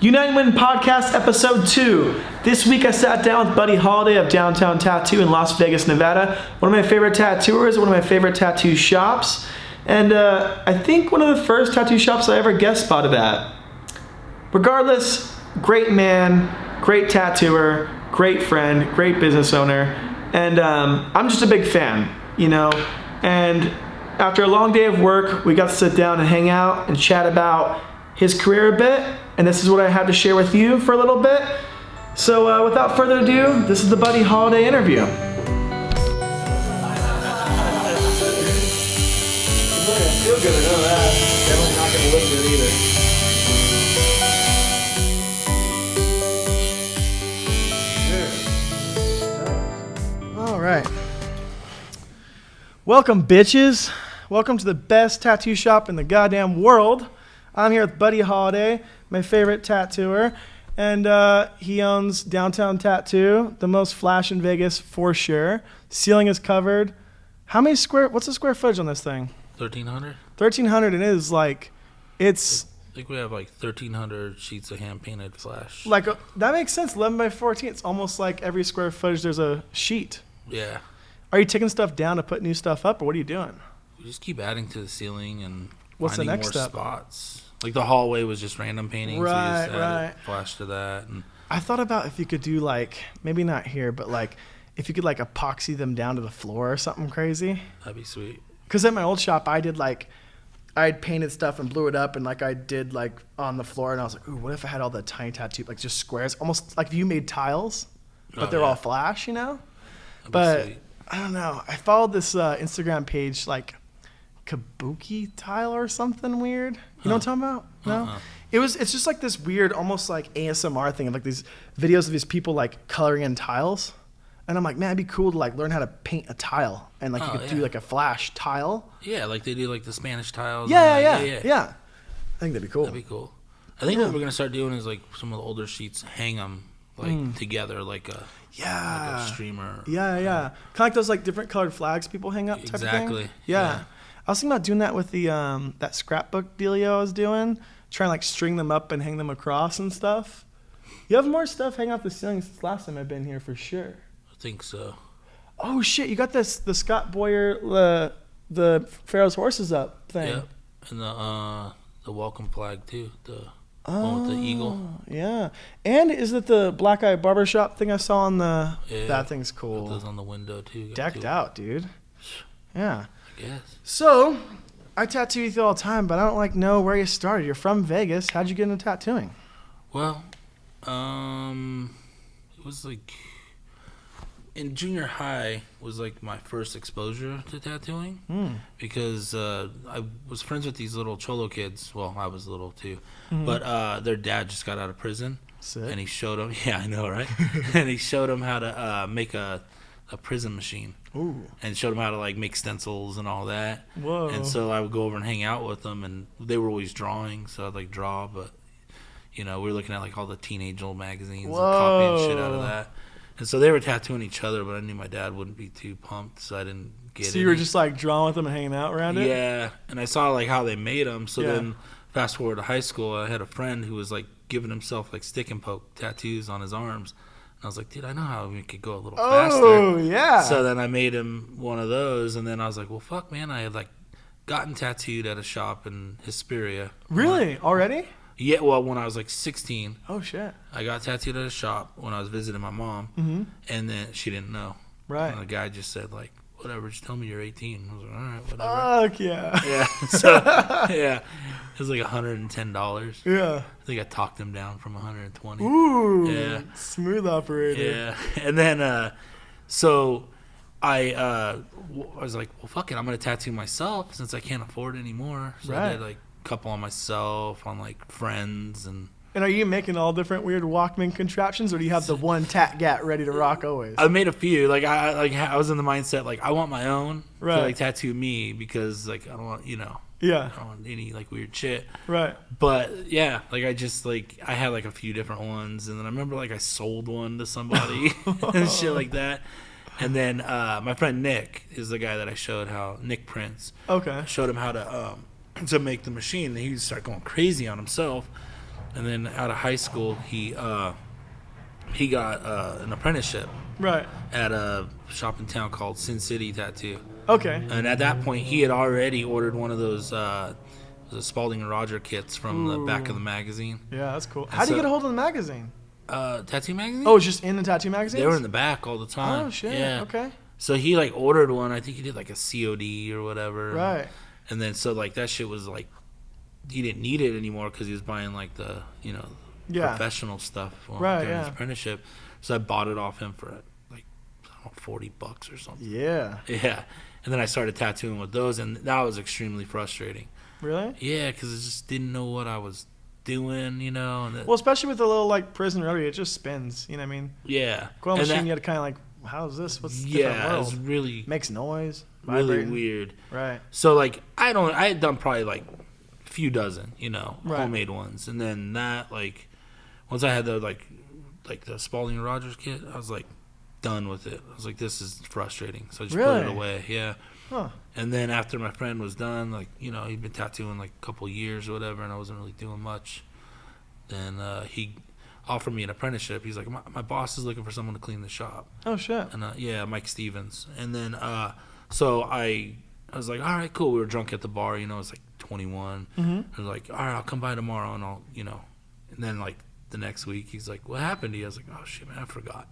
United Win Podcast, Episode 2. This week I sat down with Buddy Holiday of Downtown Tattoo in Las Vegas, Nevada. One of my favorite tattooers, one of my favorite tattoo shops. And I think one of the first tattoo shops I ever guest spotted at. Regardless, great man, great tattooer, great friend, great business owner. And I'm just a big fan, you know. And after a long day of work, we got to sit down and hang out and chat about his career a bit. And this is what I had to share with you for a little bit. So without further ado, this is the Buddy Holiday interview. Feel good, I know that. Definitely not going to look good either. All right. Welcome, bitches. Welcome to the best tattoo shop in the goddamn world. I'm here with Buddy Holiday, my favorite tattooer, and he owns Downtown Tattoo, the most flash in Vegas for sure. Ceiling is covered. What's the square footage on this thing? 1,300. 1,300, and it is like, it's... I think we have like 1,300 sheets of hand-painted flash. Like, that makes sense, 11 by 14. It's almost like every square footage there's a sheet. Yeah. Are you taking stuff down to put new stuff up, or what are you doing? We just keep adding to the ceiling and What's the finding next more step? Spots. Like the hallway was just random paintings. Right, so we just added right. flash to that. And I thought about if you could do like, maybe not here, but like, if you could like epoxy them down to the floor or something crazy. that'd be sweet. Because at my old shop, I had painted stuff and blew it up, and like I did like on the floor, and I was like, ooh, what if I had all the tiny tattoo, like just squares, almost like if you made tiles, but they're all flash, you know? But sweet. I don't know. I followed this Instagram page, like Kabuki tile or something weird. You know what I'm talking about? No? It's just like this weird, almost like ASMR thing of like these videos of these people like coloring in tiles. And I'm like, man, it'd be cool to like learn how to paint a tile, and like you could do like a flash tile. Yeah, like they do like the Spanish tiles. Yeah. I think that'd be cool. That'd be cool. I think what we're gonna start doing is like some of the older sheets, hang them like together, like a streamer. Yeah. Kind of like those like different colored flags people hang up. Type Exactly. Of thing. Yeah. I was thinking about doing that with the that scrapbook dealio I was doing, trying to like string them up and hang them across and stuff. You have more stuff hanging off the ceiling since last time I've been here for sure. I think so. Oh shit! You got the Scott Boyer the Pharaoh's Horses up thing. Yeah, and the welcome flag too. The one with the eagle. Yeah, and is it the Black Eye Barbershop thing I saw on the? Yeah, that thing's cool. Got those on the window too. Decked out, dude. Yeah. I guess. So, I tattoo with you all the time, but I don't like know where you started. You're from Vegas. How'd you get into tattooing? Well, it was like in junior high was like my first exposure to tattooing because I was friends with these little cholo kids. Well, I was little too, but their dad just got out of prison. Sick. And he showed them. Yeah, I know, right? And he showed them how to make a prison machine. Ooh. And showed them how to like make stencils and all that. Whoa. And so I would go over and hang out with them, and they were always drawing, so I'd like draw, but you know, we were looking at like all the teenage old magazines and copying shit out of that. And so they were tattooing each other, but I knew my dad wouldn't be too pumped, so I didn't get it. So you were just like drawing with them and hanging out around it? Yeah, and I saw like how they made them. So then fast forward to high school, I had a friend who was like giving himself like stick and poke tattoos on his arms. And I was like, dude, I know how we could go a little faster. Oh, yeah. So then I made him one of those, and then I was like, well, fuck, man, I had like gotten tattooed at a shop in Hesperia. Really? Already? Yeah, well, when I was like 16. Oh, shit. I got tattooed at a shop when I was visiting my mom, and then she didn't know. Right. And the guy just said, like, whatever, just tell me you're 18. I was like, all right, whatever. Fuck yeah. Yeah. So, yeah. It was like $110. Yeah. I think I talked him down from 120. Ooh. Yeah. Smooth operator. Yeah. And then, so I was like, well, fuck it. I'm going to tattoo myself since I can't afford it anymore. So I did like a couple on myself, on like friends. And are you making all different weird Walkman contraptions, or do you have the one tat gat ready to rock always? I made a few. Like I was in the mindset like I want my own to right. like tattoo me because like I don't want yeah. I don't want any like weird shit. Right. But yeah, like I just like I had like a few different ones, and then I remember like I sold one to somebody and shit like that. And then my friend Nick is the guy that I showed how Nick Prince. Okay. Showed him how to make the machine. And he started going crazy on himself. And then out of high school, he got an apprenticeship Right. at a shop in town called Sin City Tattoo. Okay. And at that point, he had already ordered one of those the Spalding and Roger kits from the back of the magazine. Yeah, that's cool. How do you get a hold of the magazine? Tattoo magazine? Oh, it's just in the tattoo magazine? They were in the back all the time. Oh, shit. Yeah. Okay. So he like ordered one. I think he did like a COD or whatever. Right. And then so like that shit was like he didn't need it anymore because he was buying like the professional stuff during his apprenticeship. So I bought it off him for like $40 or something. Yeah. Yeah. And then I started tattooing with those, and that was extremely frustrating. Really? Yeah, because I just didn't know what I was doing, And well, especially with the little like prison rotary, it just spins. You know what I mean? Yeah. Coil machine, you had to kind of like, how's this? What's the different world? Yeah, it was really makes noise. Really vibrating. weird. Right. So like I had done probably like a few dozen, right. homemade ones, and then that like once I had the like the Spalding and Rogers kit, I was like done with it. I was like, this is frustrating, so I just put it away. Yeah. Huh. And then after my friend was done, like he'd been tattooing like a couple years or whatever, and I wasn't really doing much. Then he offered me an apprenticeship. He's like, my boss is looking for someone to clean the shop. Oh shit. And yeah, Mike Stevens. And then so I was like, all right, cool. We were drunk at the bar, it's like 21. Mm-hmm. I was like, all right, I'll come by tomorrow, and I'll, And then like the next week, he's like, what happened to you? I was like, oh shit, man, I forgot.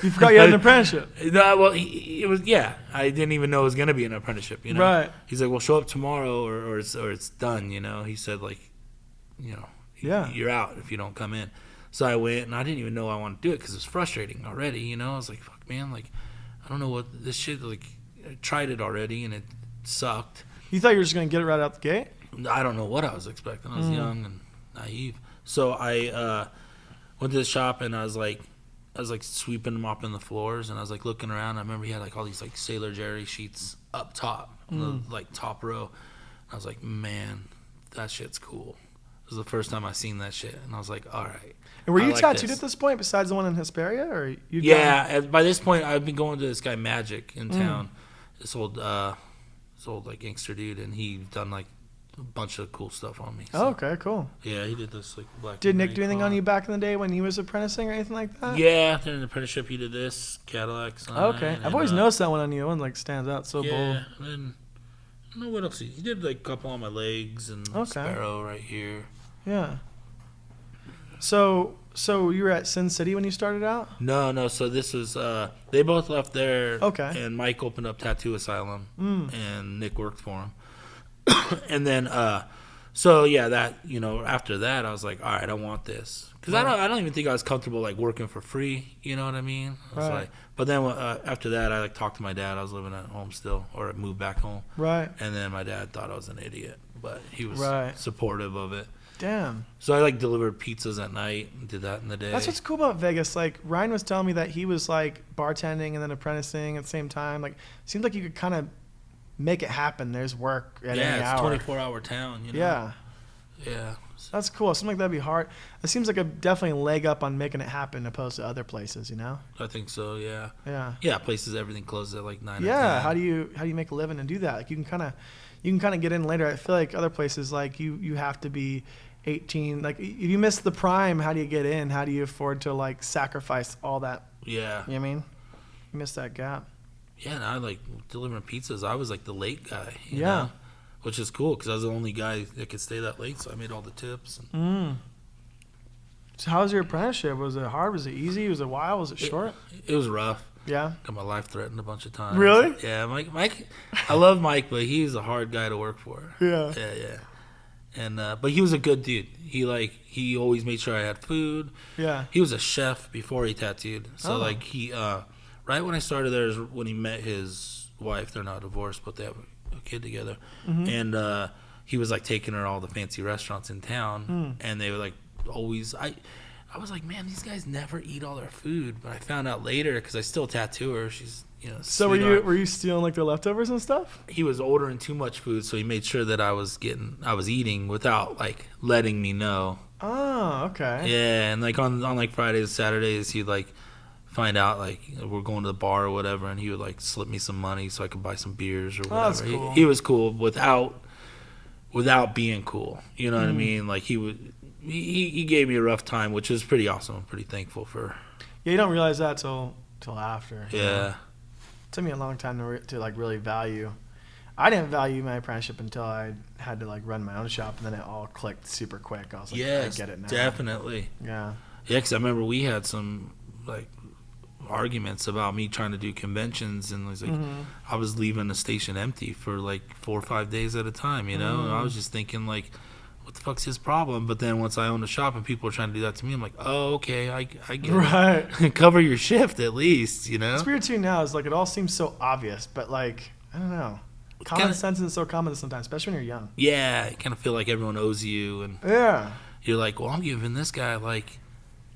You forgot you had an apprenticeship. No, well, it was I didn't even know it was gonna be an apprenticeship. Right. He's like, well, show up tomorrow, or it's done. He said like, you're out if you don't come in. So I went, and I didn't even know I wanted to do it because it was frustrating already. I was like, fuck, man, like I don't know what this shit. Like I tried it already, and it sucked. You thought you were just gonna get it right out the gate? I don't know what I was expecting. I was young and naive. So I went to the shop, and I was like sweeping, mopping the floors, and I was like looking around. I remember he had like all these like Sailor Jerry sheets up top, on the like top row. I was like, man, that shit's cool. It was the first time I seen that shit, and I was like, all right. And were you tattooed at this point, besides the one in Hesperia, or you? Yeah, by this point, I've been going to this guy Magic in town. This old like gangster dude, and he done like a bunch of cool stuff on me. So. Oh, okay, cool. Yeah, he did this like black. Did Nick do anything on you back in the day when he was apprenticing or anything like that? Yeah, in the apprenticeship, he did this Cadillac sign. Okay, I've always noticed that one on you. One like stands out so bold. Yeah, and then I don't know what else he did. Like a couple on my legs and Sparrow right here. Yeah. So you were at Sin City when you started out? No. So this was they both left there. Okay. And Mike opened up Tattoo Asylum, and Nick worked for him. And then so yeah, that after that I was like, all right, I want this because I don't even think I was comfortable like working for free. You know what I mean? I was like, but then after that I like talked to my dad. I was living at home still, or I moved back home. Right. And then my dad thought I was an idiot, but he was supportive of it. Damn. So I like delivered pizzas at night and did that in the day. That's what's cool about Vegas. Like Ryan was telling me that he was like bartending and then apprenticing at the same time. Like seems like you could kind of make it happen. There's work at any hour. It's a 24-hour town. Yeah. Yeah. That's cool. It seems like that'd be hard. It seems like a definitely leg up on making it happen opposed to other places. I think so. Yeah. Yeah. Yeah. Places everything closes at like 9. Yeah. How do you make a living and do that? Like you can kind of get in later. I feel like other places like you have to be 18. Like if you miss the prime, how do you get in? How do you afford to like sacrifice all that? Yeah. You know what I mean? You miss that gap. Yeah, and I like delivering pizzas. I was like the late guy. You Yeah. know? Which is cool because I was the only guy that could stay that late, so I made all the tips. So how was your apprenticeship? Was it hard? Was it easy? Was it wild? Was it short? It was rough. Yeah. Got my life threatened a bunch of times. Really? Yeah, Mike. I love Mike, but he's a hard guy to work for. Yeah. Yeah. And but he was a good dude. He always made sure I had food. Yeah. He was a chef before he tattooed. So like he right when I started there is when he met his wife. They're not divorced, but they have a kid together. And he was like taking her to all the fancy restaurants in town, and they were like always. I was like, man, these guys never eat all their food. But I found out later because I still tattoo her. She's So were you stealing like their leftovers and stuff? He was ordering too much food, so he made sure that I was eating without like letting me know. Oh, okay. Yeah, and like on like Fridays, Saturdays, he'd like find out like we're going to the bar or whatever, and he would like slip me some money so I could buy some beers or whatever. Oh, that's cool. He was cool without being cool. You know what I mean? Like he would. he gave me a rough time, which is pretty awesome. I'm pretty thankful for. Yeah, you don't realize that till after. Yeah. It took me a long time to like really value. I didn't value my apprenticeship until I had to like run my own shop, and then it all clicked super quick. I was like, yes, I get it now. Definitely. Yeah. Yeah, because I remember we had some like arguments about me trying to do conventions, and it was like I was leaving the station empty for like 4 or 5 days at a time, you know. And I was just thinking like, what the fuck's his problem? But then once I owned a shop and people were trying to do that to me, I'm like, oh, okay, I get it. Cover your shift at least, you know. It's weird too now. Is like it all seems so obvious, but like I don't know. Common sense is so common sometimes, especially when you're young. Yeah, you kind of feel like everyone owes you, and you're like, well, I'm giving this guy like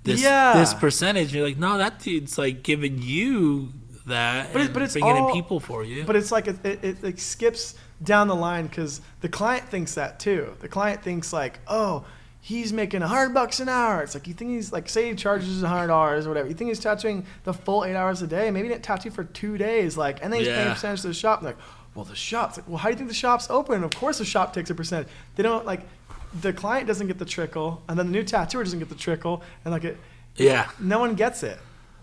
this percentage. And you're like, no, that dude's like giving you that, but it's bringing in people for you. But it's like it like skips down the line because the client thinks that too. The client thinks like, oh, he's making $100 an hour. It's like you think he's like, say he charges $100 or whatever. You think he's tattooing the full 8 hours a day? Maybe he didn't tattoo for 2 days, like, and then he's paying a percentage to the shop. Like, well, the shop's like, well, how do you think the shop's open? Of course, the shop takes a percentage. They don't like, the client doesn't get the trickle, and then the new tattooer doesn't get the trickle, and like no one gets it.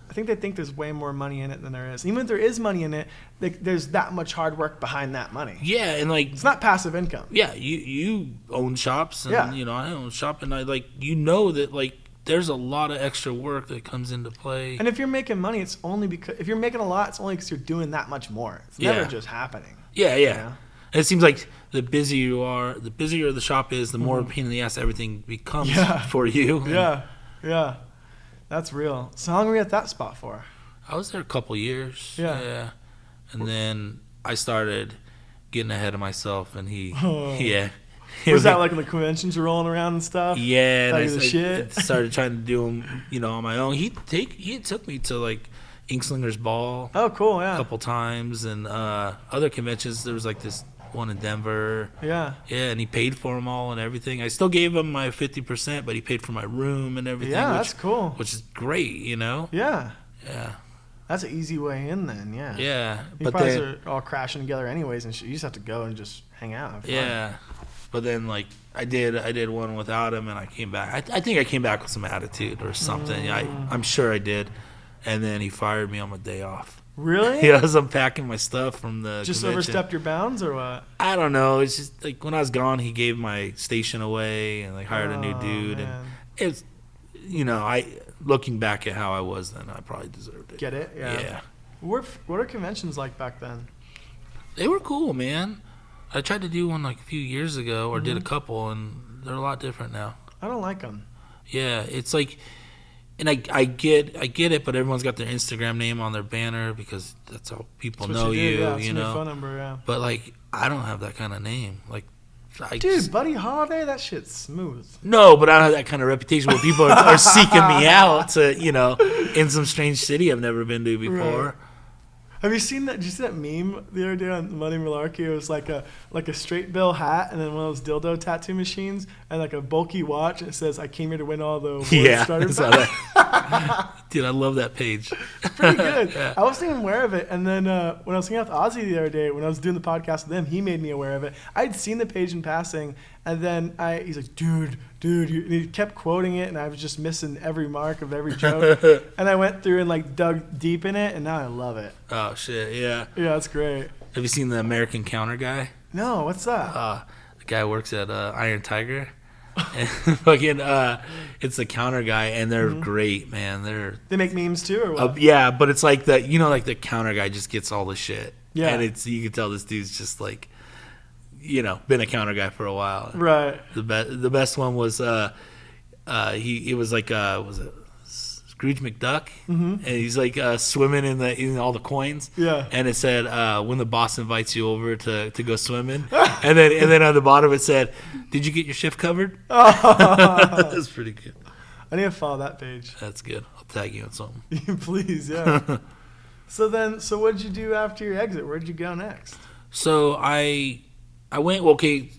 I think they think there's way more money in it than there is. Even if there is money in it, there's that much hard work behind that money. Yeah, and like it's not passive income. Yeah, you own shops, and you know I own a shop, and I like that like there's a lot of extra work that comes into play. And if you're making money, it's only because if you're making a lot, it's only because you're doing that much more. It's never just happening. Yeah. You know? And it seems like the busier you are, the busier the shop is, the more pain in the ass everything becomes for you. Yeah. That's real. So how long were you at that spot for? I was there a couple years. Yeah. And then I started getting ahead of myself, and he. Was that like when the conventions were rolling around and stuff? Yeah, and I started trying to do them, you know, on my own. He took me to like Inkslinger's Ball. Oh, cool, yeah. A couple times, and other conventions. There was like this one in Denver. Yeah, and he paid for them all and everything. I still gave him my 50%, but he paid for my room and everything. Yeah, that's cool. Which is great, you know. Yeah. Yeah. That's an easy way in then. Yeah. Yeah, but guys are all crashing together anyways, and you just have to go and just hang out. Have fun. Yeah. But then, like, I did one without him, and I came back. I think I came back with some attitude or something. I'm sure I did. And then he fired me on my day off. Really? Yeah, I was unpacking my stuff from the Just convention. overstepped your bounds or what? I don't know. It's just, like, when I was gone, he gave my station away and, like, hired a new dude. Man. And it's, you know, looking back at how I was then, I probably deserved it. Get it? Yeah. What are conventions like back then? They were cool, man. I tried to do one like a few years ago, or did a couple, and they're a lot different now. I don't like them. Yeah, it's like, and I get it, but everyone's got their Instagram name on their banner because that's how people know you. Yeah, you know, your phone number. Yeah. But like, I don't have that kind of name. Like, dude, Buddy Holiday, that shit's smooth. No, but I don't have that kind of reputation where people are seeking me out to, you know, in some strange city I've never been to before. Right. Have you seen that? Did you see that meme the other day on Money Malarkey? It was like a straight bill hat and then one of those dildo tattoo machines and like a bulky watch. And it says, "I came here to win all the awards." Yeah, dude, I love that page. It's pretty good. Yeah. I wasn't even aware of it, and then when I was hanging out with Ozzy the other day, when I was doing the podcast with him, he made me aware of it. I'd seen the page in passing, and then he's like, "Dude," and he kept quoting it, and I was just missing every mark of every joke. And I went through and like dug deep in it, and now I love it. Oh shit, yeah. Yeah, that's great. Have you seen the American Counter guy? No, what's that? The guy works at Iron Tiger. And fucking, it's the counter guy, and they're great, man. They make memes too, or what? Yeah, but it's like the counter guy just gets all the shit. Yeah, and you can tell this dude's just like, you know, been a counter guy for a while. Right. The best one was it was like was it Scrooge McDuck, and he's like swimming in all the coins. Yeah. And it said when the boss invites you over to go swimming, and then on the bottom it said, "Did you get your shift covered?" That's pretty good. I need to follow that page. That's good. I'll tag you on something. Please, yeah. So what did you do after your exit? Where did you go next? So I went. Okay,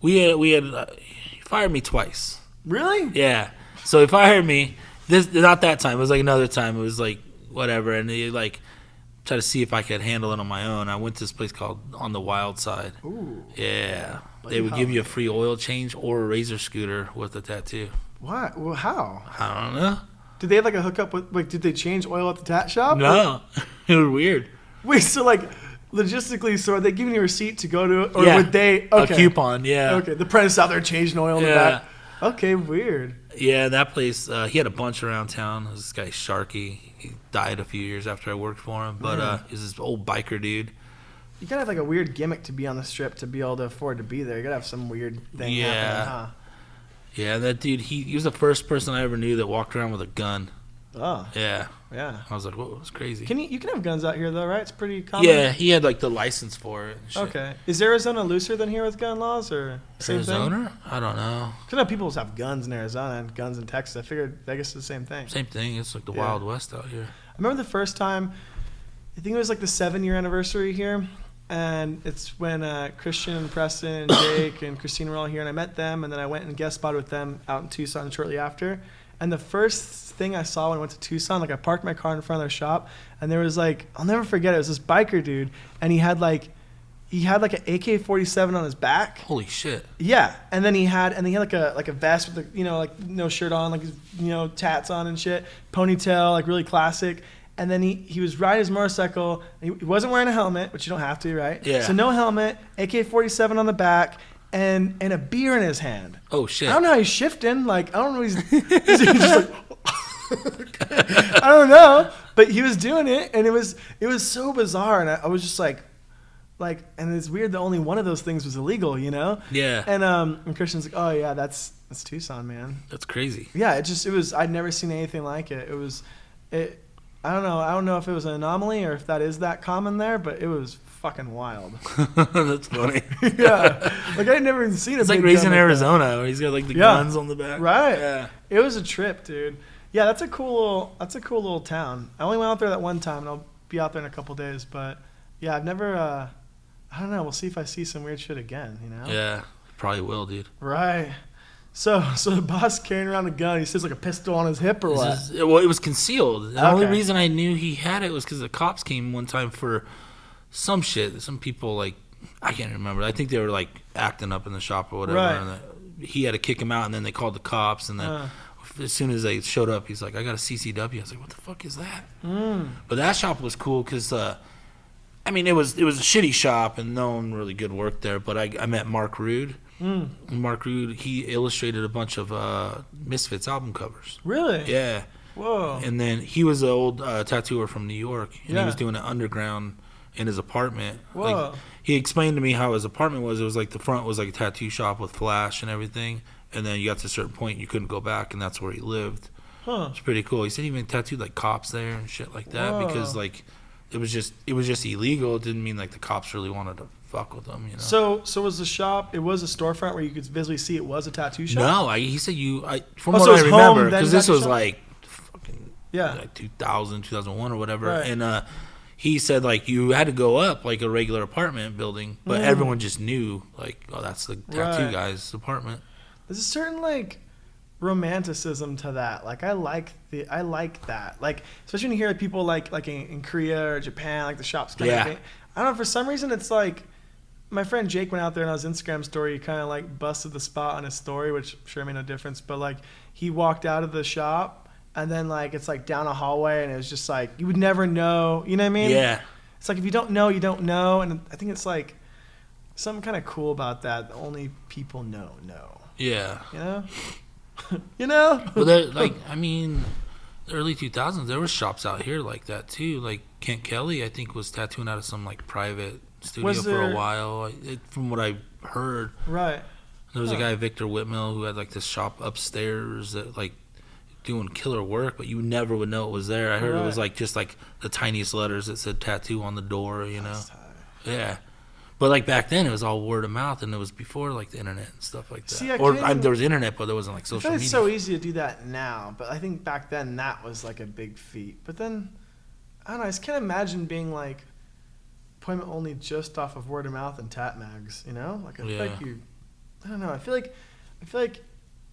we had he fired me twice. Really? Yeah. So he fired me. Not that time. It was like another time. It was like whatever, and he like tried to see if I could handle it on my own. I went to this place called On the Wild Side. Ooh. Yeah. they would give you a free oil change or a razor scooter with a tattoo. What? Well, how? I don't know. Did they have like a hookup with, like, did they change oil at the tat shop? No. It was weird. Wait, so like, logistically, so are they giving you a receipt to go to, or Yeah. would they? Okay. A coupon, yeah. Okay, the apprentice out there changing oil in the back. Okay, weird. Yeah, that place, he had a bunch around town. This guy, Sharky, he died a few years after I worked for him. But he's this old biker dude. You gotta have like a weird gimmick to be on the strip to be able to afford to be there. You gotta have some weird thing happening, huh? Yeah, that dude, he was the first person I ever knew that walked around with a gun. Oh. Yeah. Yeah. I was like, whoa, it's crazy. You can have guns out here though, right? It's pretty common. Yeah, he had like the license for it. And shit. Okay. Is Arizona looser than here with gun laws, or same Arizona? thing? I don't know. Because I know people have guns in Arizona and guns in Texas. I figured Vegas is the same thing. Same thing. It's like the Wild West out here. I remember the first time, I think it was like the 7-year anniversary here, and it's when Christian and Preston and Jake and Christine were all here, and I met them, and then I went and guest spotted with them out in Tucson shortly after. And the first thing I saw when I went to Tucson, like I parked my car in front of their shop, and there was like, I'll never forget it, was this biker dude, and he had like an AK-47 on his back. Holy shit. Yeah, and then he had like a vest with like no shirt on, like tats on and shit, ponytail, like really classic. And then he was riding his motorcycle. And he wasn't wearing a helmet, which you don't have to, right? Yeah. So no helmet, AK-47 on the back, and a beer in his hand. Oh shit. I don't know how he's shifting. Like I don't know. He's just like I don't know, but he was doing it, and it was so bizarre, and I was just like, and it's weird that only one of those things was illegal, Yeah. And Christian's like, oh yeah, that's Tucson, man. That's crazy. Yeah, it was. I'd never seen anything like it. I don't know. I don't know if it was an anomaly or if that is that common there, but it was fucking wild. That's funny. Yeah, like I'd never even seen it. It's like raising Arizona, where he's got like the guns on the back. Right. Yeah. It was a trip, dude. Yeah, that's a cool little town. I only went out there that one time, and I'll be out there in a couple days. But yeah, I've never. I don't know. We'll see if I see some weird shit again. Yeah, probably will, dude. Right. So the boss carrying around a gun. He says like a pistol on his hip or what? Well, it was concealed. The only reason I knew he had it was because the cops came one time for some shit. Some people, like, I can't remember. I think they were like acting up in the shop or whatever. Right. And he had to kick him out, and then they called the cops, and then as soon as they showed up, he's like, I got a CCW. I was like, what the fuck is that? But that shop was cool because, I mean, it was a shitty shop, and no one really good worked there. But I met Mark Rude. Mark Rude, he illustrated a bunch of Misfits album covers. Really? Yeah. Whoa. And then he was an old tattooer from New York, and he was doing it underground in his apartment. Whoa. Like, he explained to me how his apartment was. It was like the front was like a tattoo shop with flash and everything, and then you got to a certain point you couldn't go back, and that's where he lived. Huh. It's pretty cool. He said he even tattooed like cops there and shit like that. Whoa. Because like it was just illegal. It didn't mean like the cops really wanted to fuck with them, So was the shop? It was a storefront where you could visibly see it was a tattoo shop. No, he said from so what I it was remember, home, then because this tattoo was shop? like fucking like 2000, 2001 or whatever, Right. and he said like you had to go up like a regular apartment building, but everyone just knew like, oh, that's the tattoo guy's apartment. There's a certain like romanticism to that. Like I like that. Like especially when you hear like, people like in Korea or Japan, like the shops kind of. I don't know, for some reason it's like my friend Jake went out there and on his Instagram story, he kind of like busted the spot on his story, which I'm sure made no difference. But like he walked out of the shop and then like it's like down a hallway and it was just like you would never know. You know what I mean? Yeah. It's like if you don't know, you don't know. And I think it's like something kind of cool about that. Only people know. Yeah. You know? But like, I mean, the early 2000s, there were shops out here like that too. Like Kent Kelly, I think, was tattooing out of some like private studio for a while. From what I heard, Right. there was a guy, Victor Whitmill, who had like this shop upstairs that like doing killer work, but you never would know it was there. I heard it was like just like the tiniest letters that said tattoo on the door, Yeah. But like back then, it was all word of mouth, and it was before like the internet and stuff like that. See, there was internet, but there wasn't like social media. It's so easy to do that now, but I think back then that was like a big feat. But then, I don't know, I just can't imagine being like appointment only just off of word of mouth and tat mags. Like I feel like I don't know. I feel like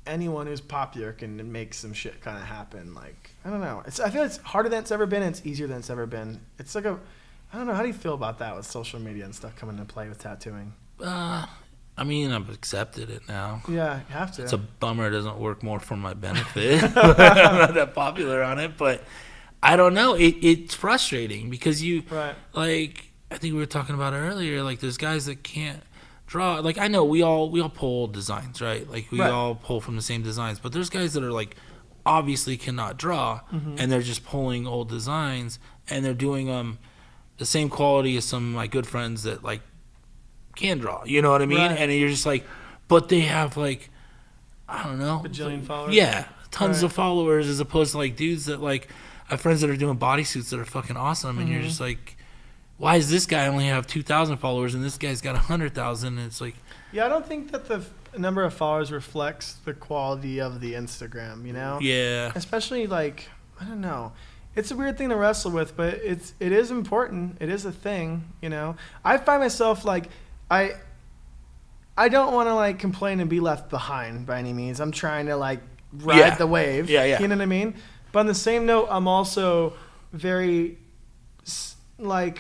anyone who's popular can make some shit kind of happen. Like I don't know. I feel it's harder than it's ever been. And it's easier than it's ever been. It's like I don't know. How do you feel about that with social media and stuff coming into play with tattooing? I mean, I've accepted it now. Yeah, you have to. It's a bummer it doesn't work more for my benefit. I'm not that popular on it, but I don't know. It's frustrating because like, I think we were talking about it earlier, like there's guys that can't draw. Like, I know we all pull designs, right? Like, we all pull from the same designs, but there's guys that are like obviously cannot draw, and they're just pulling old designs, and they're doing the same quality as some of my good friends that like can draw, you know what I mean? Right. And you're just like, but they have like, I don't know, bajillion followers. Yeah, tons of followers, as opposed to like dudes that like, I have friends that are doing bodysuits that are fucking awesome, and you're just like, why does this guy only have 2,000 followers and this guy's got 100,000? And it's like, yeah, I don't think that the number of followers reflects the quality of the Instagram, you know? Yeah, Especially like, I don't know. It's a weird thing to wrestle with, but it is important. It is a thing, you know? I find myself like, I don't want to like complain and be left behind by any means. I'm trying to like ride the wave. Yeah. You know what I mean? But on the same note, I'm also very like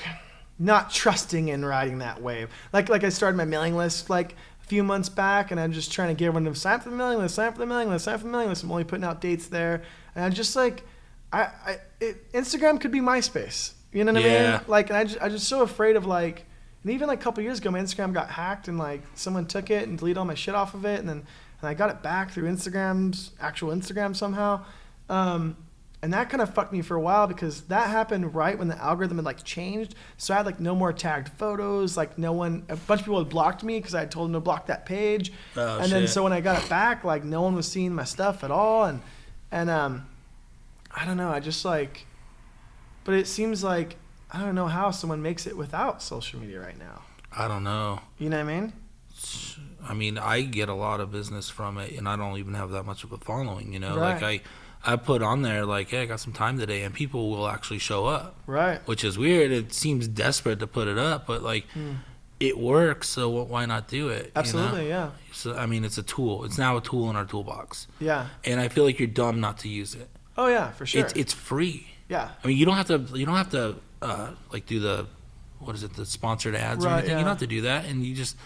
not trusting in riding that wave. Like I started my mailing list like a few months back, and I'm just trying to get everyone to sign up for the mailing list, sign up for the mailing list, sign up for the mailing list. I'm only putting out dates there, and I'm just like, Instagram could be MySpace. You know what I mean? Like, and I'm just so afraid of like. And even like a couple years ago, my Instagram got hacked, and like someone took it and deleted all my shit off of it, and I got it back through Instagram's actual Instagram somehow, and that kind of fucked me for a while because that happened right when the algorithm had like changed. So I had like no more tagged photos, like a bunch of people had blocked me because I had told them to block that page, then so when I got it back, like no one was seeing my stuff at all, and I don't know, I just like, but it seems like. I don't know how someone makes it without social media right now. I don't know. You know what I mean? I mean, I get a lot of business from it, and I don't even have that much of a following, you know? Right. Like, I put on there, like, hey, I got some time today, and people will actually show up. Right. Which is weird. It seems desperate to put it up, but, like, it works, so why not do it? Absolutely, you know? yeah. So, I mean, it's a tool. It's now a tool in our toolbox. Yeah. And I feel like you're dumb not to use it. Oh, yeah, for sure. It's free. Yeah. I mean, you don't have to like do the sponsored ads or anything. Yeah. You don't have to do that, and you just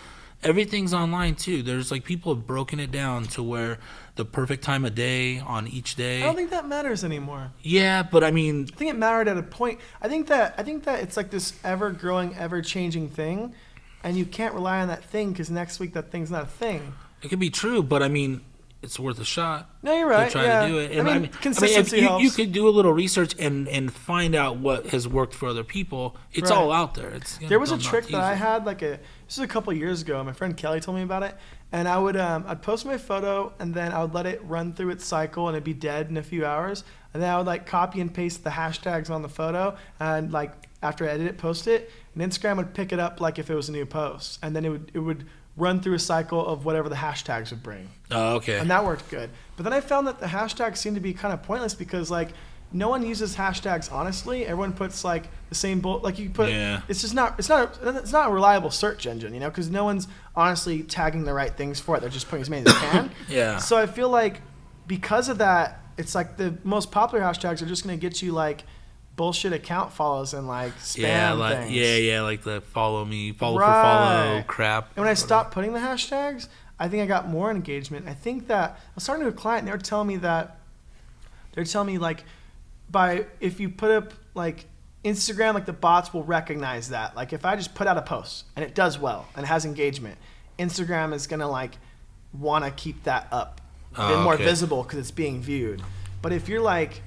everything's online too. There's like people have broken it down to where the perfect time of day on each day. I don't think that matters anymore. Yeah, but I mean, I think it mattered at a point. I think that it's like this ever growing, ever changing thing, and you can't rely on that thing because next week that thing's not a thing. It could be true, but I mean, it's worth a shot. No, you're right. To try to do it. And I mean, consistency helps. You could do a little research and find out what has worked for other people. It's all out there. There was a trick that I had this was a couple years ago. My friend Kelly told me about it, and I would I'd post my photo, and then I would let it run through its cycle, and it'd be dead in a few hours, and then I would like copy and paste the hashtags on the photo, and like after I edit it, post it, and Instagram would pick it up like if it was a new post, and then it would run through a cycle of whatever the hashtags would bring. Oh, okay. And that worked good. But then I found that the hashtags seem to be kind of pointless because like no one uses hashtags honestly. Everyone puts like the same like you put. Yeah. It's just not. It's not a reliable search engine, you know, because no one's honestly tagging the right things for it. They're just putting as many as they can. Yeah. So I feel like because of that, it's like the most popular hashtags are just going to get you like bullshit account follows and like spam things. Yeah, like the follow for follow crap. And when I stopped putting the hashtags, I think I got more engagement. I think that I was talking to a client and they were telling me like if you put up like Instagram, like the bots will recognize that. Like if I just put out a post and it does well and has engagement, Instagram is gonna like want to keep that up, more visible because it's being viewed. But if you're like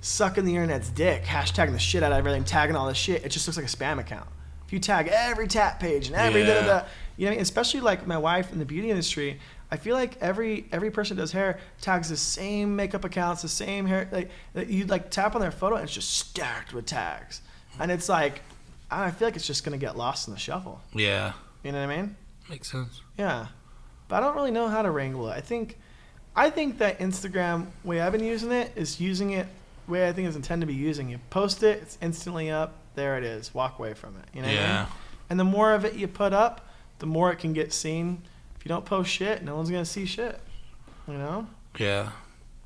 sucking the internet's dick, hashtagging the shit out of everything, tagging all this shit, it just looks like a spam account. If you tag every tap page and every you know what I mean? Especially like my wife in the beauty industry, I feel like every person that does hair tags the same makeup accounts, the same hair. Like you like tap on their photo and it's just stacked with tags, and it's like I feel like it's just gonna get lost in the shuffle. Yeah. You know what I mean? Makes sense. Yeah, but I don't really know how to wrangle it. I think that Instagram way I've been using it is using it way I think it's intended to be using. You post it, it's instantly up. There it is. Walk away from it. You know what I mean? And the more of it you put up, the more it can get seen. If you don't post shit, no one's gonna see shit. You know? Yeah.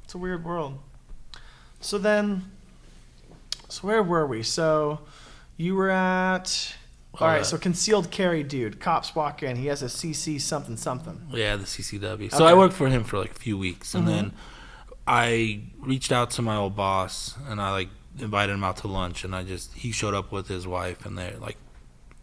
It's a weird world. So where were we? So you were at All right, so concealed carry dude. Cops walk in. He has a CC something something. Yeah, the CCW. So I worked for him for like a few weeks, and then I reached out to my old boss, and I like invited him out to lunch, and he showed up with his wife, and they're like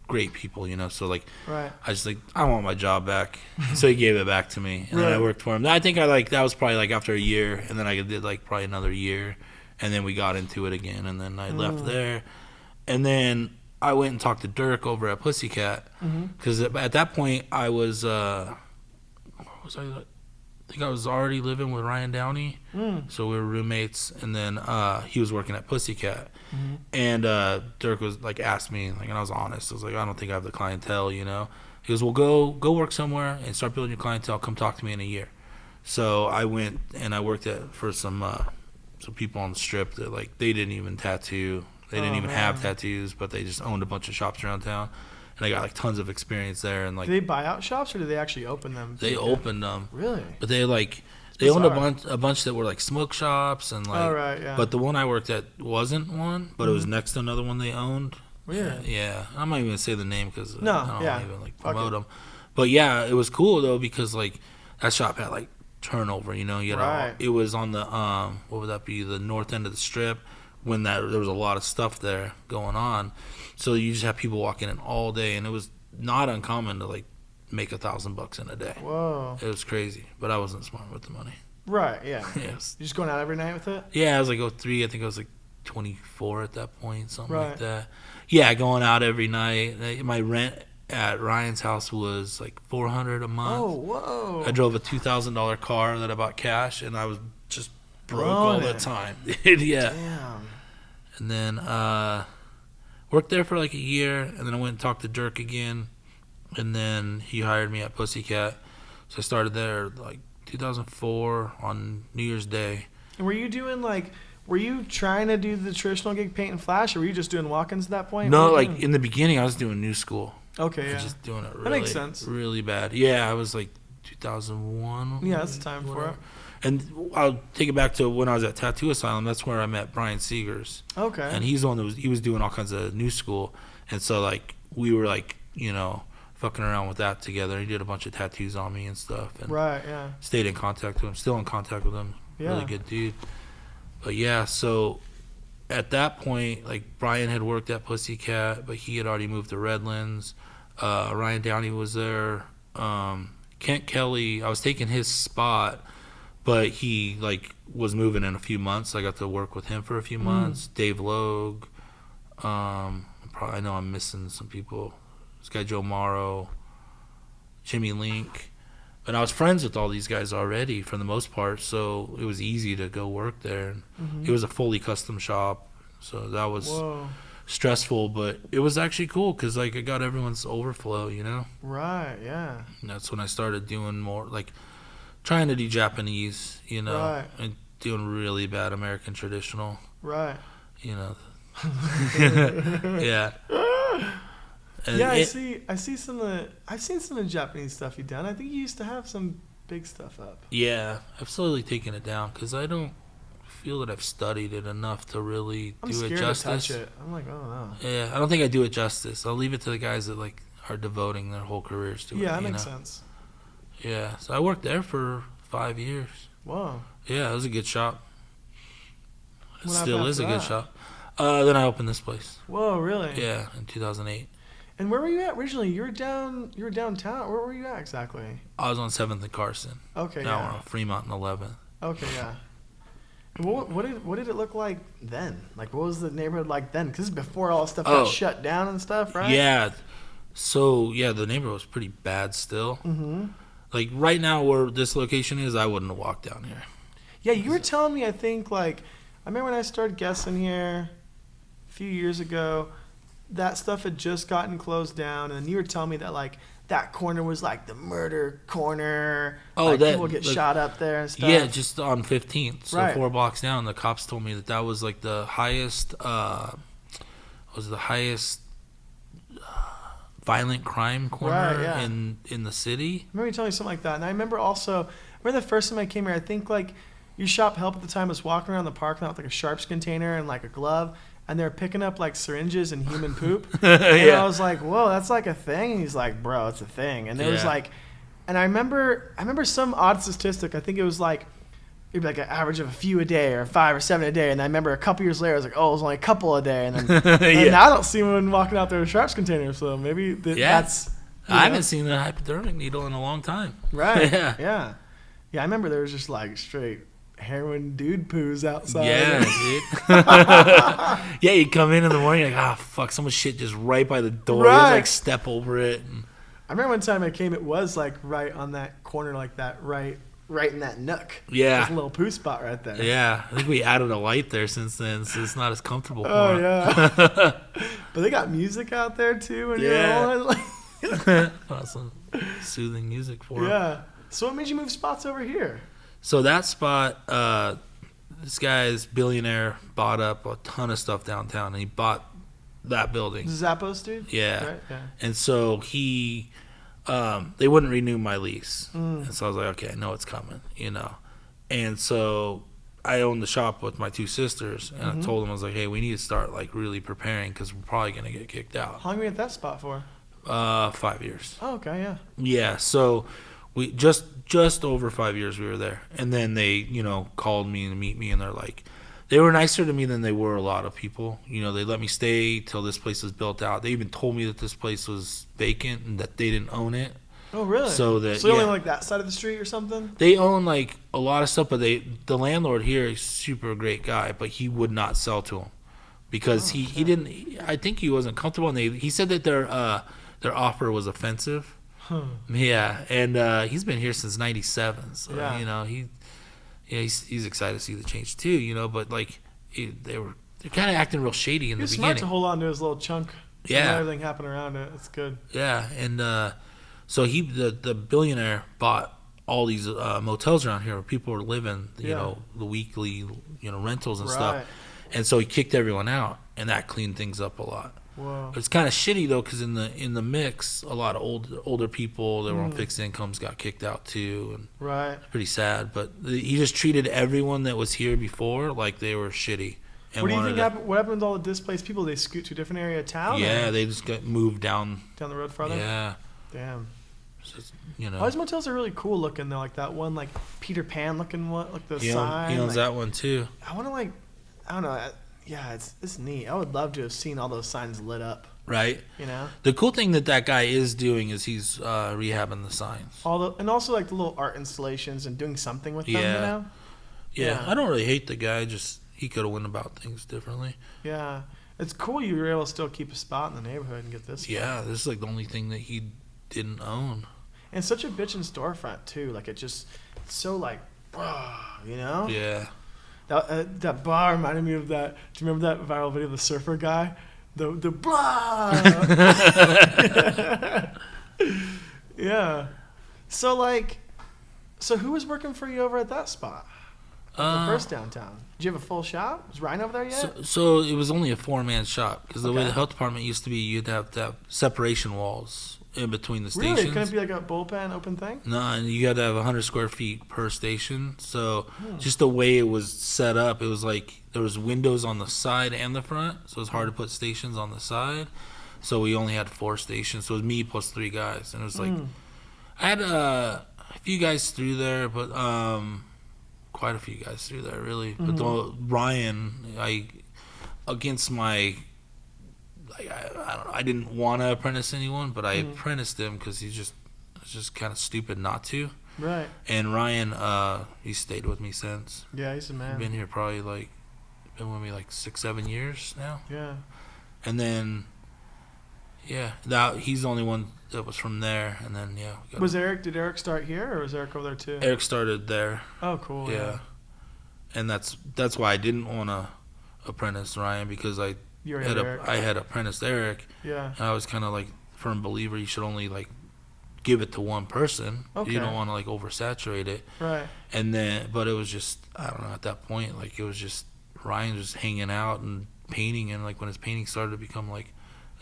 great people, you know. So like, I just like, I want my job back. So he gave it back to me, and then I worked for him. I think that was probably like after a year, and then I did like probably another year, and then we got into it again, and then I left there, and then I went and talked to Dirk over at Pussycat, because at that point I was, I think I was already living with Ryan Downey, so we were roommates, and then he was working at Pussycat, and Dirk was like asked me, like, and I was honest. I was like, I don't think I have the clientele, you know. He goes, well, go work somewhere and start building your clientele. Come talk to me in a year. So I went and I worked for some people on the strip that like they didn't even tattoo. They didn't even have tattoos, but they just owned a bunch of shops around town, and I got like tons of experience there. And like, do they buy out shops or do they actually open them? They opened them. Really? But they owned a bunch that were like smoke shops and like. But the one I worked at wasn't one, but it was next to another one they owned. Really? Yeah, I'm not even gonna say the name because I don't even like promote them. But yeah, it was cool though because like that shop had like turnover. You know, it was on the what would that be? The north end of the strip. When there was a lot of stuff there going on, so you just have people walking in all day, and it was not uncommon to like make $1,000 in a day. Whoa! It was crazy, but I wasn't smart with the money. Right? Yeah. Yeah. You just going out every night with it? Yeah, I was like 03. I think I was like 24 at that point, something like that. Yeah, going out every night. My rent at Ryan's house was like $400 a month. Oh, whoa! I drove a $2,000 car that I bought cash, and I was just broke all the time. Yeah. Damn. And then worked there for like a year, and then I went and talked to Dirk again, and then he hired me at Pussycat. So I started there like 2004 on New Year's Day. And were you trying to do the traditional gig paint and flash, or were you just doing walk-ins at that point? No, like in the beginning I was doing new school. Okay, yeah. Just doing it really, that makes sense. Really bad. Yeah, I was like 2001. Yeah, that's the time for it. And I'll take it back to when I was at Tattoo Asylum. That's where I met Brian Seegers. Okay. And he's the one that was doing all kinds of new school. And so, like, we were, like, you know, fucking around with that together. He did a bunch of tattoos on me and stuff. And stayed in contact with him. Still in contact with him. Yeah. Really good dude. But, yeah, so at that point, like, Brian had worked at Pussycat, but he had already moved to Redlands. Ryan Downey was there. Kent Kelly, I was taking his spot. But he, like, was moving in a few months. So I got to work with him for a few months. Dave Logue. I know I'm missing some people. This guy Joe Morrow. Jimmy Link. But I was friends with all these guys already for the most part. So it was easy to go work there. It was a fully custom shop. So that was stressful. But it was actually cool because, like, it got everyone's overflow, you know? Right, yeah. And that's when I started doing more, like, trying to do Japanese, you know, and doing really bad American traditional. Right. You know. Yeah. And yeah, I've seen some of the Japanese stuff you've done. I think you used to have some big stuff up. Yeah, I've slowly taken it down because I don't feel that I've studied it enough to really do it justice. To touch it. I'm like, oh no. Yeah, I don't think I do it justice. I'll leave it to the guys that like are devoting their whole careers to it. Yeah, that makes sense. Yeah, so I worked there for 5 years. Wow. Yeah, it was a good shop. It still is a good shop. Then I opened this place. Whoa, really? Yeah, in 2008. And where were you at originally? You were downtown. Where were you at exactly? I was on 7th and Carson. Okay, now we're on Fremont and 11th. Okay, yeah. What did it look like then? Like, what was the neighborhood like then? Because before all stuff got shut down and stuff, right? Yeah. So, yeah, the neighborhood was pretty bad still. Mm-hmm. Like, right now where this location is, I wouldn't have walked down here. Yeah, you were telling me, I think, like, I remember when I started guessing here a few years ago, that stuff had just gotten closed down, and you were telling me that, like, that corner was, like, the murder corner. Oh, like, people get shot up there and stuff. Yeah, just on 15th, so 4 blocks down, the cops told me that was, like, the highest, violent crime corner in the city. I remember you telling me something like that. And I remember the first time I came here, I think like your shop help at the time was walking around the parking lot with like a Sharps container and like a glove. and they're picking up like syringes and human poop. And I was like, whoa, that's like a thing. And he's like, bro, it's a thing. And there was like, and I remember some odd statistic. I think it was like, it'd be like an average of a few a day or 5 or 7 a day. And I remember a couple years later, I was like, oh, it was only a couple a day. And then and now I don't see anyone walking out there with sharps containers. So maybe that's. I haven't seen a hypodermic needle in a long time. Right. Yeah. I remember there was just like straight heroin dude poos outside. Yeah, dude. Yeah, you come in the morning like, fuck, someone's shit just right by the door. Right. You like step over it. I remember one time I came, it was like right on that corner, like that right in that nook. Yeah. There's a little poo spot right there. Yeah. I think we added a light there since then, so it's not as comfortable for Oh, it. yeah. But they got music out there, too. When you're like Awesome. Soothing music for it. Yeah. So what made you move spots over here? So that spot, this guy's Billionaire bought up a ton of stuff downtown, and he bought that building. Zappos, dude? Yeah. Right? Yeah. And so he... they wouldn't renew my lease. And so I was like, okay, I know it's coming, And so I owned the shop with my 2 sisters, and I told them, I was like, hey, we need to start like really preparing because we're probably going to get kicked out. How long were you at that spot for? 5 years. Oh, okay, yeah. Yeah, so we just over 5 years we were there. And then they, called me to meet me, and they're like, they were nicer to me than they were a lot of people. They let me stay till this place was built out. They even told me that this place was vacant and that they didn't own it. Oh, really? So they only like that side of the street or something? They own like a lot of stuff, but the landlord here is super great guy, but he would not sell to them because he didn't. I think he wasn't comfortable, and he said that their offer was offensive. Huh. Yeah, and he's been here since '97, so yeah. He's excited to see the change too, but like they're kind of acting real shady in the beginning. Smart to hold on to his little chunk. Yeah, and everything happen around it. It's good. Yeah, and so the Billionaire bought all these motels around here where people were living, the weekly rentals and stuff, and so he kicked everyone out, and that cleaned things up a lot. Whoa. It's kind of shitty though, because in the mix, a lot of older people that were on fixed incomes got kicked out too, and right. Pretty sad. But he just treated everyone that was here before like they were shitty. And what do you think happened? What happened to all the displaced people? They scoot to a different area of town? Yeah, they just got moved down the road farther. Yeah. Damn. So, all these motels are really cool looking though, like that one, like Peter Pan looking one, like the sign. He owns that one too. I want to I don't know. Yeah, it's neat. I would love to have seen all those signs lit up. Right. The cool thing that guy is doing is he's rehabbing the signs. And also like the little art installations and doing something with them. Yeah. I don't really hate the guy. Just he could have went about things differently. Yeah. It's cool you were able to still keep a spot in the neighborhood and get this. Yeah, this is like the only thing that he didn't own. And such a bitchin' storefront too. Like it's so like, Yeah. That bar reminded me of that. Do you remember that viral video of the surfer guy? The blah. Yeah. So who was working for you over at that spot? The first downtown. Did you have a full shop? Was Ryan over there yet? So it was only a 4-man shop because the way the health department used to be, you'd have to have separation walls in between the stations. Really? Couldn't it be like a bullpen open thing? No, and you had to have 100 square feet per station. So just the way it was set up, it was like there was windows on the side and the front, so it was hard to put stations on the side. So we only had 4 stations. So it was me plus 3 guys, and it was like I had a few guys through there, but quite a few guys through there really. But Ryan, against my. I don't know. I didn't want to apprentice anyone, but I apprenticed him because it's just kind of stupid not to. Right. And Ryan, he stayed with me since. Yeah, he's a man. Been here probably been with me 6-7 years now. Yeah. And then, he's the only one that was from there. And then Did Eric start here or was Eric over there too? Eric started there. Oh, cool. Yeah. And that's why I didn't want to apprentice Ryan because I had apprenticed Eric. Yeah. And I was kind of firm believer you should only give it to one person. Okay. You don't want to oversaturate it. Right. And then, but it was just, I don't know, at that point, it was just Ryan just hanging out and painting. And when his painting started to become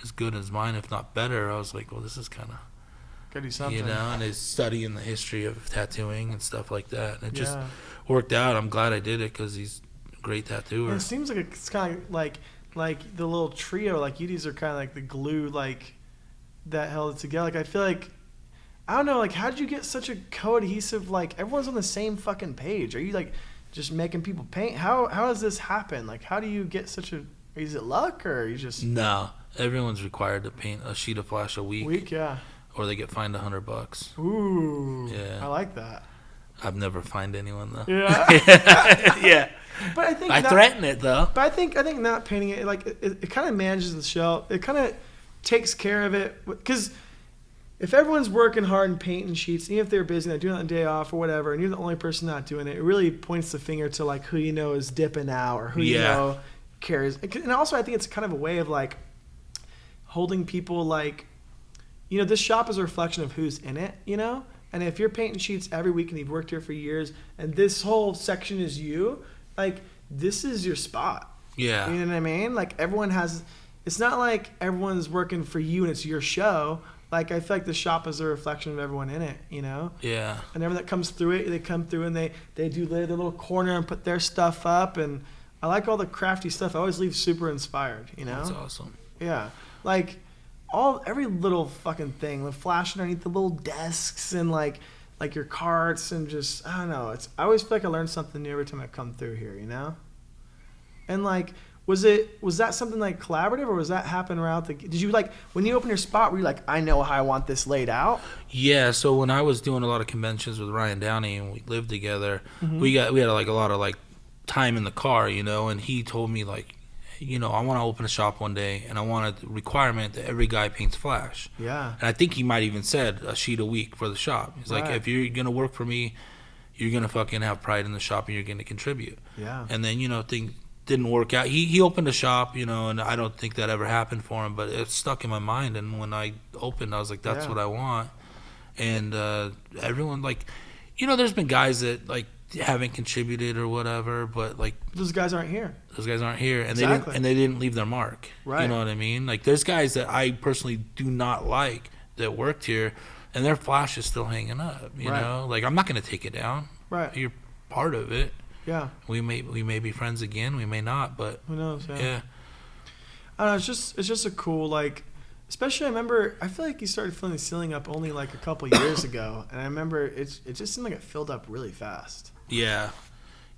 as good as mine, if not better, I was like, well, this is kind of, gotta do something. and his studying the history of tattooing and stuff like that. And it just worked out. I'm glad I did it because he's a great tattooer. And it seems like it's kind of like the little trio, like you these are kind of like the glue, like that held it together. Like I feel like, I don't know, like how did you get such a cohesive, like everyone's on the same fucking page? Are you like just making people paint? How does this happen? Like how do you get such a, is it luck or are you just? No, everyone's required to paint a sheet of flash a week. Yeah. Or they get fined $100. Ooh. Yeah. I like that. I've never fined anyone though. Yeah. Yeah. But I think I threaten it though. But I think not painting it, like it kind of manages the show. It kind of takes care of it, because if everyone's working hard and painting sheets, even if they're busy, they're doing it on a day off or whatever, and you're the only person not doing it, it really points the finger to like who you know is dipping out or who you know cares. And also, I think it's kind of a way of like holding people like, you know, this shop is a reflection of who's in it, you know. And if you're painting sheets every week and you've worked here for years, and this whole section is you, like this is your spot. Yeah. You know what I mean? Like everyone has. It's not like everyone's working for you and it's your show. Like I feel like the shop is a reflection of everyone in it, you know? Yeah. And everyone that comes through it, they come through and they do their little corner and put their stuff up. And I like all the crafty stuff. I always leave super inspired, you know? That's awesome. Yeah. Like every little fucking thing, the flash underneath the little desks and like your carts and just, I don't know. I always feel like I learn something new every time I come through here, you know? And like, was that something like collaborative, or was that happen around did you like, when you open your spot, were you like, I know how I want this laid out? Yeah, so when I was doing a lot of conventions with Ryan Downey and we lived together, Mm-hmm. we had like a lot of like time in the car, you know, and he told me like, you know, I want to open a shop one day and I want a requirement that every guy paints flash. Yeah. And I think he might even said a sheet a week for the shop. He's like, Right. if you're going to work for me, you're going to fucking have pride in the shop and you're going to contribute. Yeah. And then, you know, things didn't work out. He opened a shop, you know, and I don't think that ever happened for him, but it stuck in my mind. And when I opened, I was like, that's what I want. And everyone, like, you know, there's been guys that, like, haven't contributed or whatever, but, like, Those guys aren't here. And Exactly. they didn't leave their mark. Right. You know what I mean? Like, there's guys that I personally do not like that worked here, and their flash is still hanging up, you Right. know? Like, I'm not going to take it down. Right. You're part of it. Yeah. We may be friends again. We may not, but Who knows? yeah. I don't know. It's just a cool, like, especially I feel like you started filling the ceiling up only like a couple years ago, and I remember it just seemed like it filled up really fast. Yeah.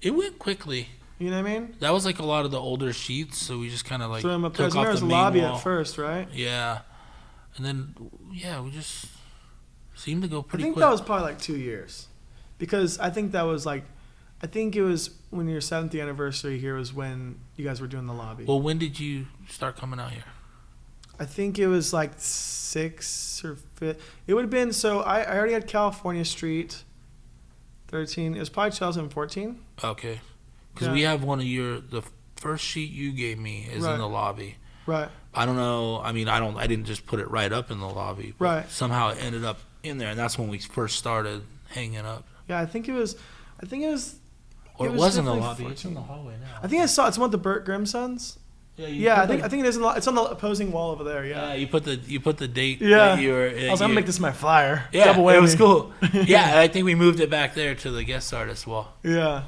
It went quickly. You know what I mean? That was like a lot of the older sheets, so we just kind of like So I'm took there off was the a main lobby wall. at first, right? Yeah. And then, yeah, we just seemed to go I pretty think quick. that was probably like 2 years, because I think it was when your 7th anniversary here was when you guys were doing the lobby. Well, when did you start coming out here? I think it was like 6th or 5th. It would have been, so I already had California Street, 13. It was probably 2014. Okay. Because Yeah. we have the first sheet you gave me is Right. in the lobby. Right. I don't know. I mean, I didn't just put it right up in the lobby. But Right. somehow it ended up in there, and that's when we first started hanging up. Yeah, I think it was. Or it was was in the definitely lobby. It's in 14. the hallway now. I think I saw it's one of the Burt Grimm sons. Yeah, I think it is. It's on the opposing wall over there. Yeah, Yeah. you put the date. Yeah. That you were, I was gonna make this my flyer. Yeah, Double it whammy. was cool. Yeah, I think we moved it back there to the guest artist wall. Yeah.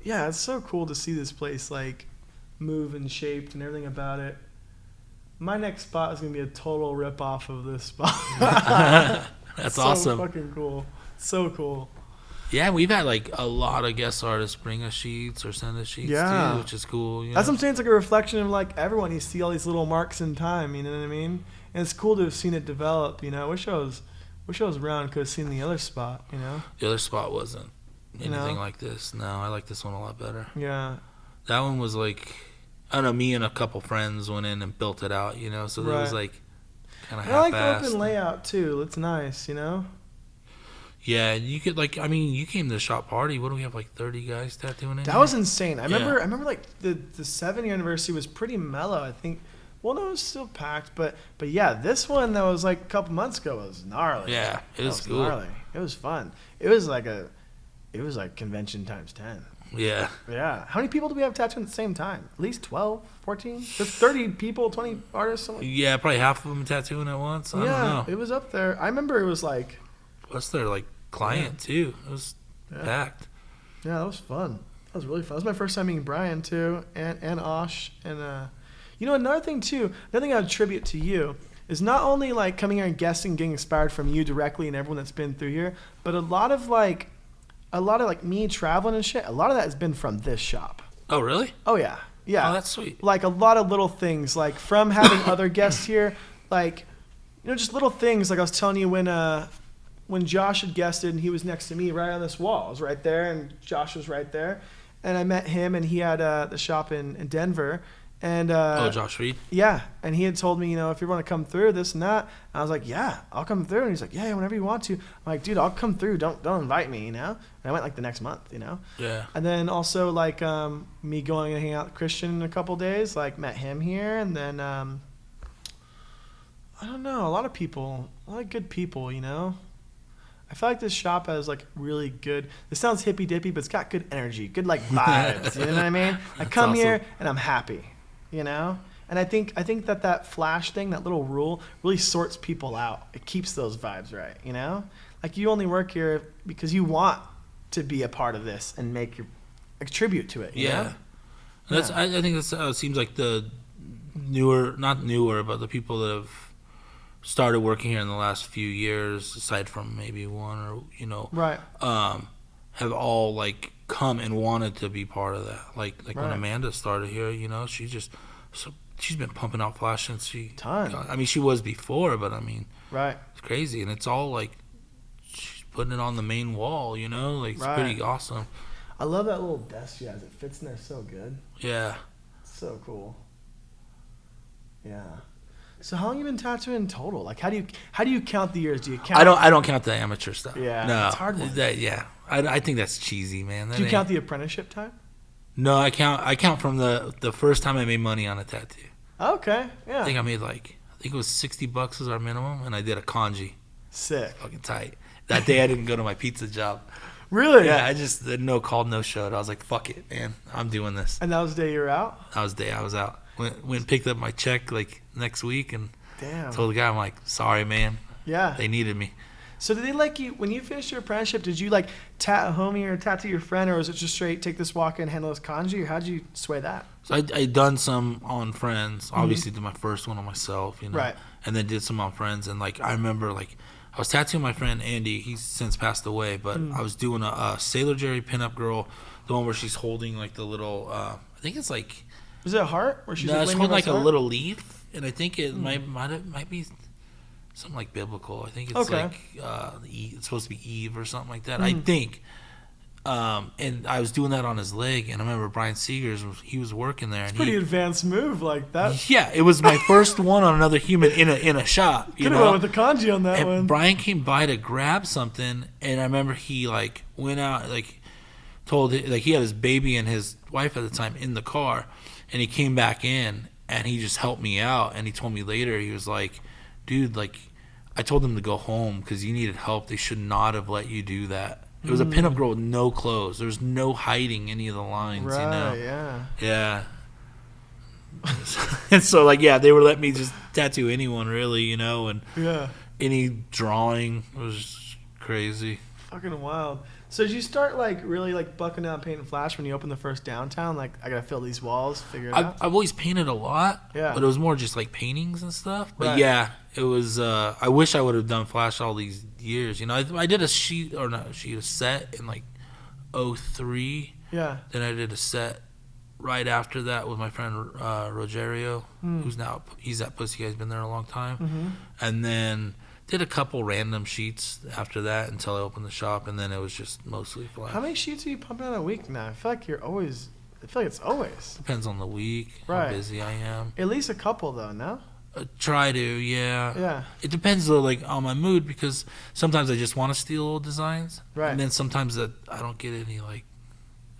Yeah, it's so cool to see this place like move and shaped and everything about it. My next spot is gonna be a total rip off of this spot. That's so awesome. Fucking cool. So cool. Yeah, we've had like a lot of guest artists bring us sheets or send us sheets Yeah. too, which is cool. You know? That's what I'm saying. It's like a reflection of like everyone. You see all these little marks in time. You know what I mean? And it's cool to have seen it develop. You know, I wish I was around. Could have seen the other spot. You know? The other spot wasn't anything No? like this. No, I like this one a lot better. Yeah. That one was like, I don't know, me and a couple friends went in and built it out, you know, so it was Right. like kind of And I like the half-assed. open layout too. It's nice. You know? Yeah, you could like, I mean, you came to the shop party. What do we have, like 30 guys tattooing in That here? was insane. I Yeah. remember like the 7th anniversary was pretty mellow. I think. Well, no, it was still packed, but yeah, this one that was like a couple months ago was gnarly. Yeah, it was cool. gnarly. It was fun. It was like convention times 10. Yeah. Yeah. How many people do we have tattooing at the same time? At least 12, 14? There's 30 people, 20 artists. Something. Yeah, probably half of them tattooing at once. I don't know. It was up there. I remember it was like. What's their like client too? It was Yeah. packed. Yeah, that was fun. That was really fun. That was my first time meeting Brian too, and Osh, and You know, another thing I would attribute to you is not only like coming here and guesting, getting inspired from you directly and everyone that's been through here, but a lot of like me traveling and shit. A lot of that has been from this shop. Oh, really? Oh yeah, yeah. Oh, that's sweet. Like a lot of little things, like from having other guests here, like just little things. Like I was telling you when Josh had guested and he was next to me right on this wall. I was right there and Josh was right there, and I met him and he had the shop in Denver. And Josh Reed? Yeah. And he had told me, if you want to come through, this and that. And I was like, yeah, I'll come through. And he's like, yeah, whenever you want to. I'm like, dude, I'll come through. Don't invite me, And I went like the next month, Yeah. And then also like me going and hanging out with Christian in a couple days, like met him here. And then, I don't know, a lot of good people, I feel like this shop has like really good, this sounds hippy dippy, but it's got good energy, good like vibes. You know what I mean? I come here and I'm happy. And I think that flash thing, that little rule, really sorts people out. It keeps those vibes right, Like you only work here because you want to be a part of this and make your tribute to it. Yeah. That's. I think that's. It seems like the not newer, but the people that have started working here in the last few years, aside from maybe one or right, have all like come and wanted to be part of that. Like right. When Amanda started here, she's been pumping out flash since she was before, but right, it's crazy, and it's all like she's putting it on the main wall, like it's right. Pretty awesome. I love that little desk she has. It fits in there so good. Yeah, so cool. Yeah. So how long have you been tattooing in total? Like how do you count the years? Do you count? I don't count the amateur stuff. Yeah, no, it's hard one. I think that's cheesy, man. Do you count the apprenticeship time? No, I count from the first time I made money on a tattoo. Okay, yeah. I think I made it was $60 was our minimum, and I did a kanji. Sick. Fucking tight. That day I didn't go to my pizza job. Really? Yeah, I just no called, no showed. I was like, fuck it, man. I'm doing this. And that was the day you were out? That was the day I was out. Went and picked up my check like next week and damn. Told the guy, I'm like, sorry, man. Yeah. They needed me. So did they like you when you finished your apprenticeship? Did you like tat a homie or tattoo your friend, or was it just straight take this walk and handle this kanji, or how'd you sway that? So I done some on friends. Obviously, did my first one on myself, right? And then did some on friends. And like I remember, like I was tattooing my friend Andy. He's since passed away, but I was doing a Sailor Jerry pinup girl, the one where she's holding like the little. I think it's like. Is it a heart? Where she's it's holding like a little leaf, and I think it might be. Something like biblical. I think it's like it's supposed to be Eve or something like that. I think. And I was doing that on his leg, and I remember Brian Seegers, he was working there. It's and pretty advanced move like that. Yeah, it was my first one on another human in a shop. Could have went with the kanji on that one. Brian came by to grab something, and I remember he like went out like told like he had his baby and his wife at the time in the car, and he came back in and he just helped me out, and he told me later he was like, dude, like, I told them to go home because you needed help. They should not have let you do that. It was a pinup girl with no clothes. There was no hiding any of the lines, right, Yeah. And so, like, yeah, they would let me just tattoo anyone, really, and any drawing was crazy. Fucking wild. So did you start, like, really, like, bucking down paint and flash when you opened the first downtown? Like, I got to fill these walls, figure it out? I've always painted a lot, but it was more just, like, paintings and stuff. But, yeah, it was, I wish I would have done flash all these years. I did a set in, like, 2003. Yeah. Then I did a set right after that with my friend Rogerio, he's at Pussycat. He's been there a long time. And then did a couple random sheets after that until I opened the shop, and then it was just mostly flash. How many sheets are you pumping out a week now? I feel like it's always. Depends on the week, how busy I am. At least a couple, though, no? Try to, yeah. Yeah. It depends, though, like, on my mood, because sometimes I just want to steal old designs. Right. And then sometimes that I don't get any, like,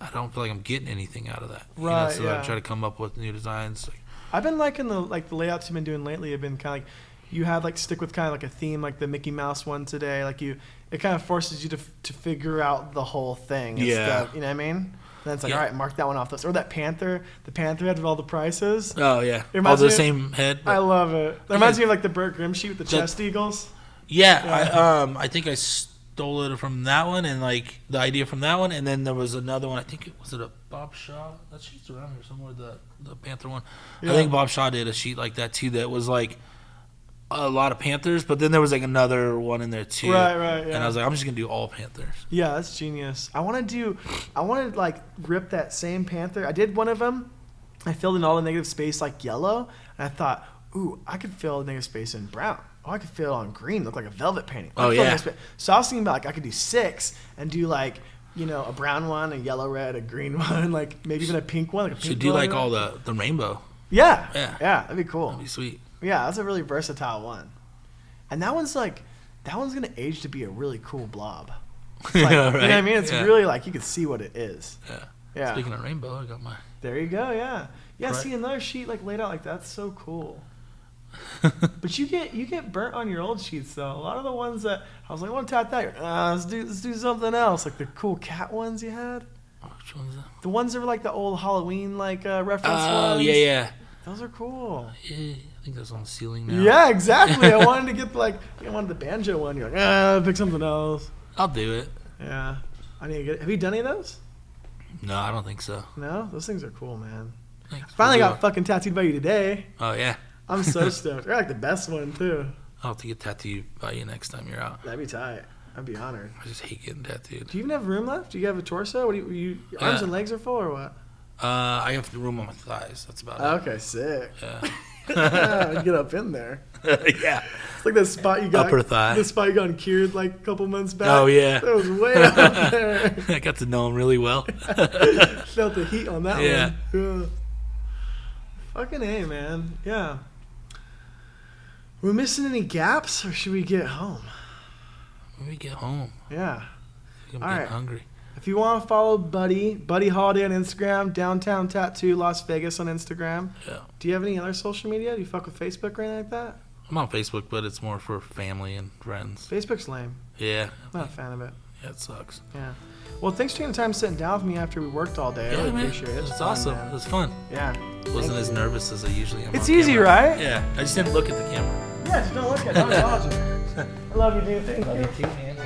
I don't feel like I'm getting anything out of that. Right, so I try to come up with new designs. I've been liking the layouts you've been doing lately have been kind of like, you have like stick with kind of like a theme, like the Mickey Mouse one today. Like it kind of forces you to figure out the whole thing. Yeah. You know what I mean? And then it's like, all right, mark that one off this. Or that Panther, the Panther head with all the prices. Oh, yeah. All the same head. I love it. It reminds me of like the Burt Grimm sheet with the chest eagles. Yeah. I think I stole it from that one and like the idea from that one. And then there was another one. I think was it a Bob Shaw. That sheet's around here somewhere. The Panther one. Yeah. I think Bob Shaw did a sheet like that too. That was like a lot of Panthers, but then there was like another one in there too. Right, yeah. And I was like, I'm just gonna do all Panthers. Yeah, that's genius. I want to like rip that same Panther. I did one of them. I filled in all the negative space like yellow, and I thought, ooh, I could fill negative space in brown. Oh, I could fill it on green, look like a velvet painting. Oh, yeah. So I was thinking about like I could do 6 and do like, you know, a brown one, a yellow, red, a green one, like maybe even a pink one. Like a pink Should do like one. all the rainbow. Yeah. Yeah. That'd be cool. That'd be sweet. Yeah, that's a really versatile one. And that one's gonna age to be a really cool blob. It's like, Yeah, right. You know what I mean? It's really like you can see what it is. Yeah. Yeah. Speaking of rainbow, I got my. There you go. Yeah. Yeah. Right. See another sheet like laid out like that's so cool. But you get burnt on your old sheets though. A lot of the ones that I was like, I want to tat that. Let's do something else. Like the cool cat ones you had. Which one's that? The ones that were like the old Halloween like reference Oh ones. yeah. Those are cool. Yeah, I think that's on the ceiling now. Yeah, exactly. I wanted to get I wanted the banjo one. You're like, pick something else. I'll do it. Yeah. I need to get. Have you done any of those? No, I don't think so. No, those things are cool, man. Thanks. Finally We'll got do it. fucking tattooed by you today. Oh yeah. I'm so stoked. You're like the best one too. I'll have to get tattooed by you next time you're out. That'd be tight. I'd be honored. I just hate getting tattooed. Do you even have room left? Do you have a torso? What do you your arms and legs are full or what? I have the room on my thighs. That's about it. Okay, sick. Yeah. Get up in there. Yeah. It's like that spot you got. Upper thigh. The spot you got cured like a couple months back. Oh, yeah. That was way up there. I got to know him really well. Felt the heat on that Yeah. one. Yeah. Fucking A, man. Yeah. We're missing any gaps or should we get home? When we get home, Yeah. I'm All getting right. hungry. If you want to follow Buddy Holiday on Instagram, Downtown Tattoo Las Vegas on Instagram. Yeah. Do you have any other social media? Do you fuck with Facebook or anything like that? I'm on Facebook, but it's more for family and friends. Facebook's lame. Yeah. I'm not a fan of it. Yeah, it sucks. Yeah. Well, thanks for taking the time sitting down with me after we worked all day. I Yeah, really man. appreciate it. It's fun, awesome. man. It was fun. Yeah. Wasn't as nervous as I usually am. It's on easy, camera. right? Yeah. I just didn't look at the camera. Yeah, just don't look at it. Don't acknowledge it. I love you, dude. Thank you. Too, man.